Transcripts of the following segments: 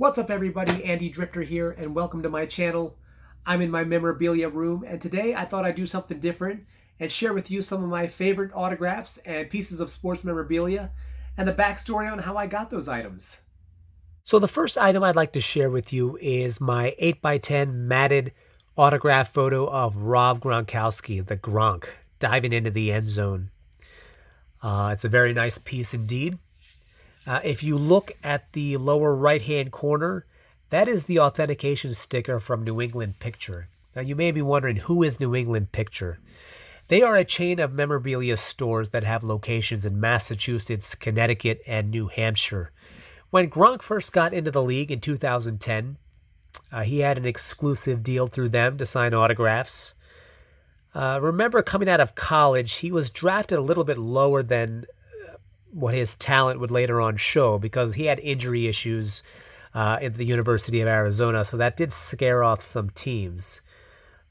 What's up everybody, Andy Drifter here, and welcome to my channel. I'm in my memorabilia room, and today I thought I'd do something different and share with you some of my favorite autographs and pieces of sports memorabilia and the backstory on how I got those items. So the first item I'd like to share with you is my 8x10 matted autograph photo of Rob Gronkowski, the Gronk, diving into the end zone. It's a very nice piece indeed. If you look at the lower right-hand corner, that is the authentication sticker from New England Picture. Now, you may be wondering, who is New England Picture? They are a chain of memorabilia stores that have locations in Massachusetts, Connecticut, and New Hampshire. When Gronk first got into the league in 2010, he had an exclusive deal through them to sign autographs. Remember, coming out of college, he was drafted a little bit lower than what his talent would later on show because he had injury issues at the University of Arizona, so that did scare off some teams.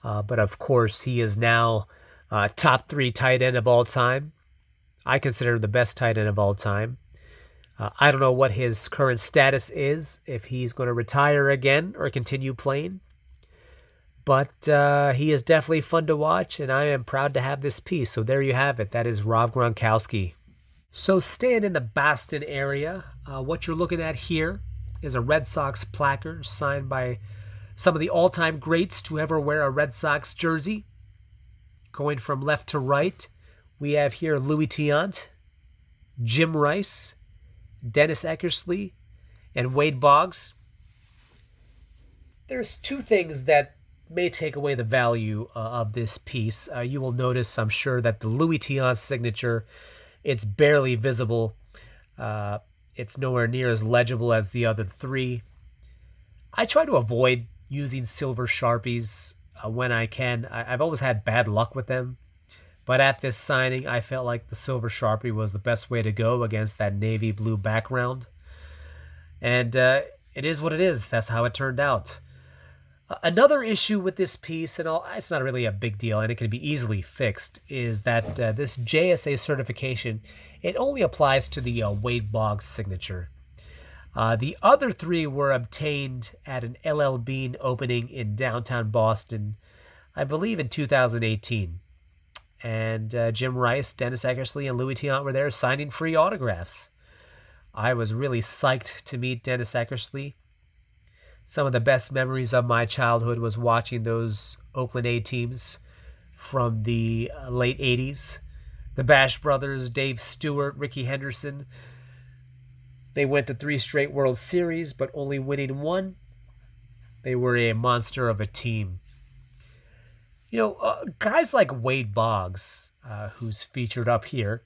But of course, he is now top 3 tight end of all time. I consider him the best tight end of all time. I don't know what his current status is, if he's going to retire again or continue playing. But he is definitely fun to watch, and I am proud to have this piece. So there you have it. That is Rob Gronkowski. So staying in the Boston area, what you're looking at here is a Red Sox placard signed by some of the all-time greats to ever wear a Red Sox jersey. Going from left to right, we have here Louis Tiant, Jim Rice, Dennis Eckersley, and Wade Boggs. There's two things that may take away the value of this piece. You will notice, I'm sure, that the Louis Tiant signature, it's barely visible. It's nowhere near as legible as the other three. I try to avoid using silver Sharpies when I can. I've always had bad luck with them. But at this signing, I felt like the silver Sharpie was the best way to go against that navy blue background. And it is what it is. That's how it turned out. Another issue with this piece, and it's not really a big deal and it can be easily fixed, is that this JSA certification, it only applies to the Wade Boggs signature. The other three were obtained at an LL Bean opening in downtown Boston, I believe in 2018. And Jim Rice, Dennis Eckersley, and Louis Tiant were there signing free autographs. I was really psyched to meet Dennis Eckersley. Some of the best memories of my childhood was watching those Oakland A teams from the late 80s. The Bash Brothers, Dave Stewart, Ricky Henderson. They went to 3 straight World Series, but only winning 1. They were a monster of a team. You know, guys like Wade Boggs, who's featured up here,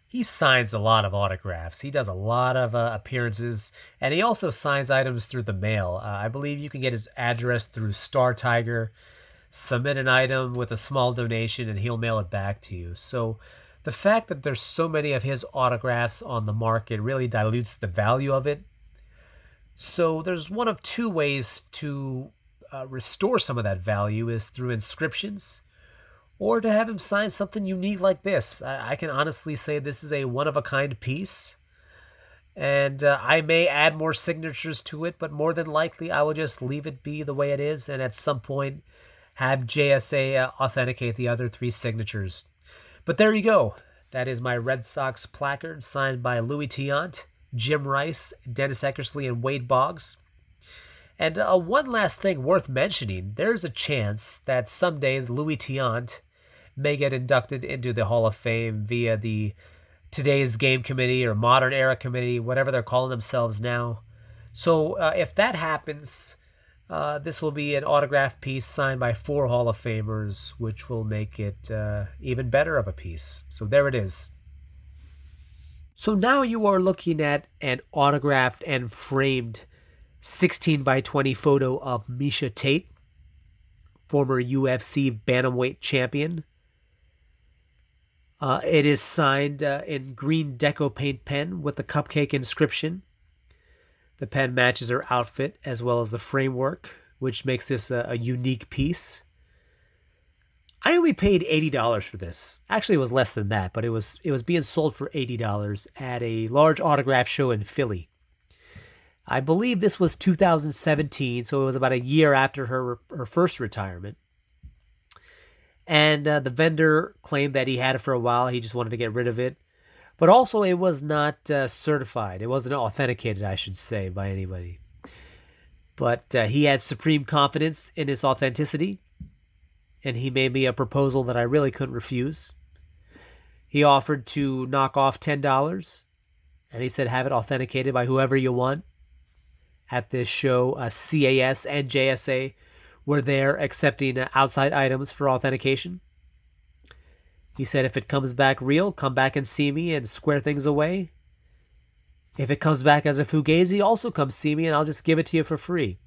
he signs a lot of autographs. He does a lot of appearances, and he also signs items through the mail. I believe you can get his address through Star Tiger, submit an item with a small donation, and he'll mail it back to you. So the fact that there's so many of his autographs on the market really dilutes the value of it. So there's one of 2 ways to restore some of that value, is through inscriptions, or to have him sign something unique like this. I can honestly say this is a one-of-a-kind piece. And I may add more signatures to it, but more than likely I will just leave it be the way it is, and at some point have JSA authenticate the other 3 signatures. But there you go. That is my Red Sox placard signed by Louis Tiant, Jim Rice, Dennis Eckersley, and Wade Boggs. And one last thing worth mentioning, there's a chance that someday Louis Tiant may get inducted into the Hall of Fame via the Today's Game Committee or Modern Era Committee, whatever they're calling themselves now. So if that happens, this will be an autograph piece signed by 4 Hall of Famers, which will make it even better of a piece. So there it is. So now you are looking at an autographed and framed 16x20 photo of Miesha Tate, former UFC bantamweight champion. It is signed in green deco paint pen with the cupcake inscription. The pen matches her outfit as well as the framework, which makes this a unique piece. I only paid $80 for this. Actually, it was less than that, but it was being sold for $80 at a large autograph show in Philly. I believe this was 2017, so it was about a year after her first retirement. And the vendor claimed that he had it for a while. He just wanted to get rid of it. But also, it was not certified. It wasn't authenticated, I should say, by anybody. But he had supreme confidence in its authenticity. And he made me a proposal that I really couldn't refuse. He offered to knock off $10. And he said, have it authenticated by whoever you want. At this show, CAS and JSA were there accepting outside items for authentication. He said, if it comes back real, come back and see me and square things away. If it comes back as a fugazi, also come see me and I'll just give it to you for free.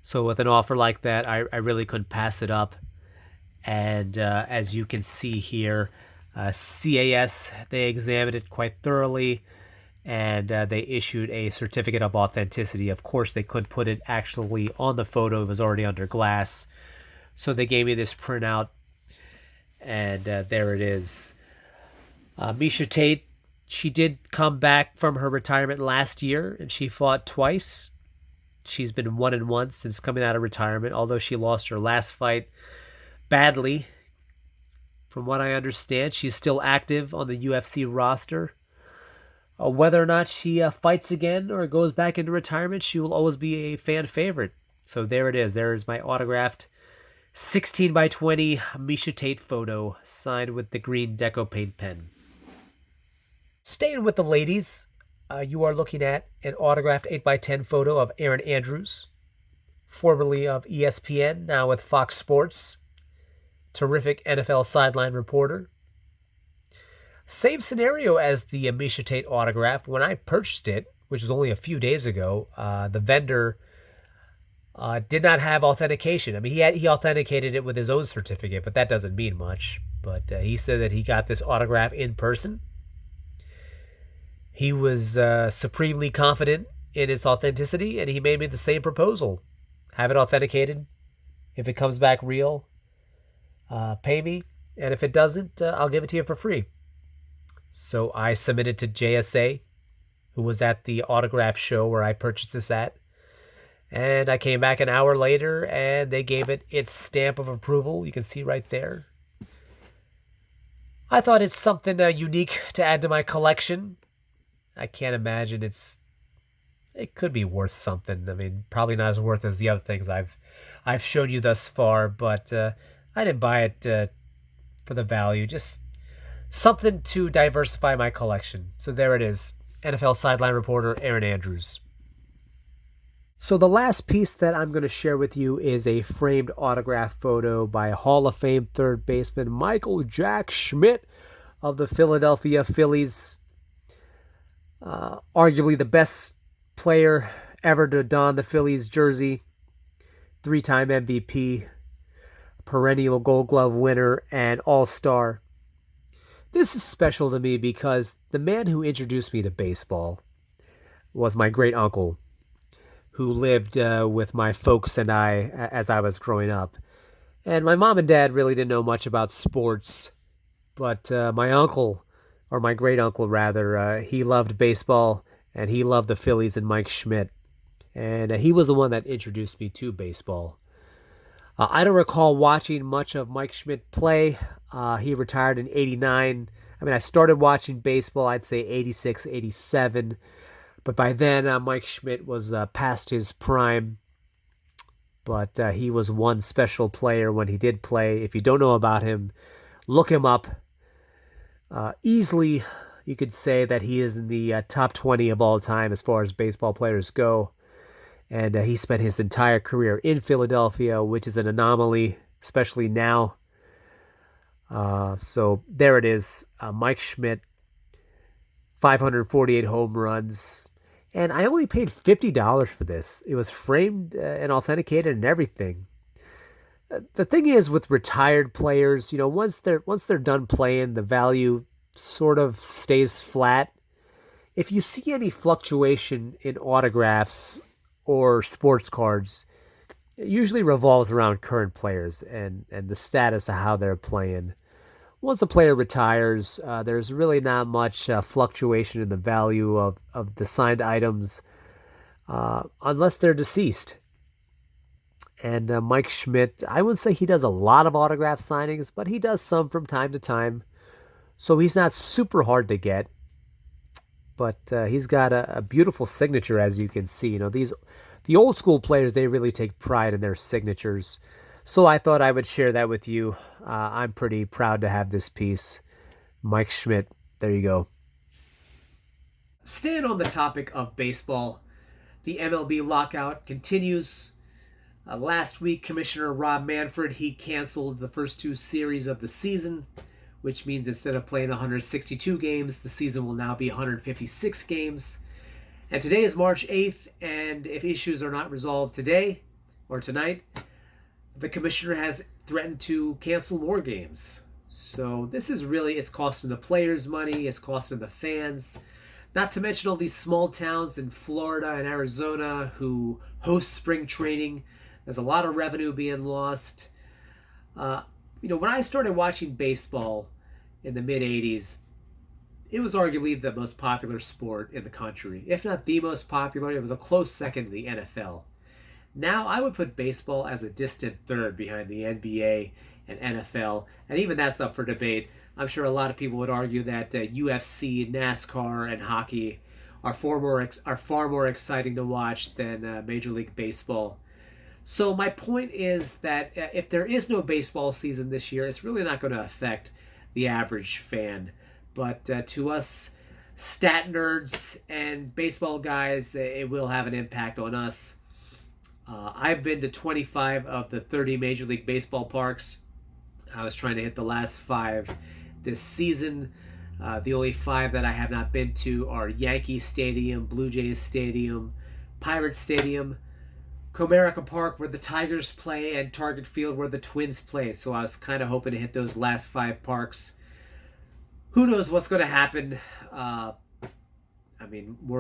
So with an offer like that, I really couldn't pass it up. And as you can see here, CAS, they examined it quite thoroughly. And they issued a certificate of authenticity. Of course, they couldn't put it actually on the photo. It was already under glass. So they gave me this printout. And there it is. Miesha Tate, she did come back from her retirement last year. And she fought twice. She's been 1-1 since coming out of retirement. Although she lost her last fight badly. From what I understand, she's still active on the UFC roster. Whether or not she fights again or goes back into retirement, she will always be a fan favorite. So there it is. There is my autographed 16x20 Miesha Tate photo signed with the green Deco paint pen. Staying with the ladies, you are looking at an autographed 8x10 photo of Erin Andrews, formerly of ESPN, now with Fox Sports. Terrific NFL sideline reporter. Same scenario as the Miesha Tate autograph. When I purchased it, which was only a few days ago, the vendor did not have authentication. I mean, he authenticated it with his own certificate, but that doesn't mean much. But he said that he got this autograph in person. He was supremely confident in its authenticity, and he made me the same proposal. Have it authenticated. If it comes back real, pay me. And if it doesn't, I'll give it to you for free. So I submitted to JSA, who was at the autograph show where I purchased this at. And I came back an hour later, and they gave it its stamp of approval. You can see right there. I thought it's something unique to add to my collection. I can't imagine it could be worth something. I mean, probably not as worth as the other things I've shown you thus far, but I didn't buy it for the value. Just something to diversify my collection. So there it is. NFL sideline reporter Erin Andrews. So the last piece that I'm going to share with you is a framed autograph photo by Hall of Fame third baseman Michael Jack Schmidt of the Philadelphia Phillies. Arguably the best player ever to don the Phillies jersey. 3-time MVP, perennial Gold Glove winner, and All-Star. This is special to me because the man who introduced me to baseball was my great uncle, who lived with my folks and I as I was growing up. And my mom and dad really didn't know much about sports, but my uncle, or my great uncle rather, he loved baseball and he loved the Phillies and Mike Schmidt. And he was the one that introduced me to baseball. I don't recall watching much of Mike Schmidt play. He retired in 89. I mean, I started watching baseball, I'd say 86, 87. But by then, Mike Schmidt was past his prime. But he was one special player when he did play. If you don't know about him, look him up. Easily, you could say that he is in the top 20 of all time as far as baseball players go. And he spent his entire career in Philadelphia, which is an anomaly, especially now. So there it is. Mike Schmidt, 548 home runs. And I only paid $50 for this. It was framed and authenticated and everything. The thing is with retired players, once they're done playing, the value sort of stays flat. If you see any fluctuation in autographs or sports cards, it usually revolves around current players and the status of how they're playing. Once a player retires, there's really not much fluctuation in the value of the signed items. unless they're deceased. And Mike Schmidt, I wouldn't say he does a lot of autograph signings, but he does some from time to time. So he's not super hard to get. But he's got a beautiful signature, as you can see. The old school players, they really take pride in their signatures. So I thought I would share that with you. I'm pretty proud to have this piece. Mike Schmidt, there you go. Staying on the topic of baseball, the MLB lockout continues. Last week, Commissioner Rob Manfred, he canceled the first 2 series of the season, which means instead of playing 162 games, the season will now be 156 games. And today is March 8th, and if issues are not resolved today or tonight, the commissioner has threatened to cancel more games. So this is really, it's costing the players money, it's costing the fans, not to mention all these small towns in Florida and Arizona who host spring training. There's a lot of revenue being lost. When I started watching baseball in the mid-'80s, it was arguably the most popular sport in the country. If not the most popular, it was a close second to the NFL. Now I would put baseball as a distant third behind the NBA and NFL, and even that's up for debate. I'm sure a lot of people would argue that UFC, NASCAR, and hockey are far more exciting to watch than Major League Baseball. So my point is that if there is no baseball season this year, it's really not going to affect the average fan. But to us stat nerds and baseball guys, it will have an impact on us. I've been to 25 of the 30 Major League Baseball parks. I was trying to hit the last 5 this season. The only 5 that I have not been to are Yankee Stadium, Blue Jays Stadium, Pirates Stadium, Comerica Park where the Tigers play, and Target Field where the Twins play. So I was kind of hoping to hit those last 5 parks. Who knows what's going to happen? We're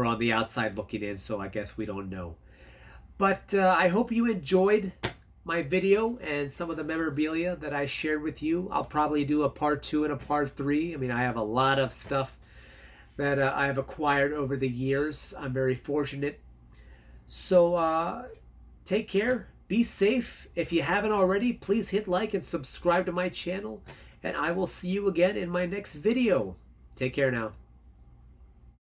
on the outside looking in, so I guess we don't know. But I hope you enjoyed my video and some of the memorabilia that I shared with you. I'll probably do a part 2 and a part 3. I have a lot of stuff that I have acquired over the years. I'm very fortunate. So take care. Be safe. If you haven't already, please hit like and subscribe to my channel. And I will see you again in my next video. Take care now.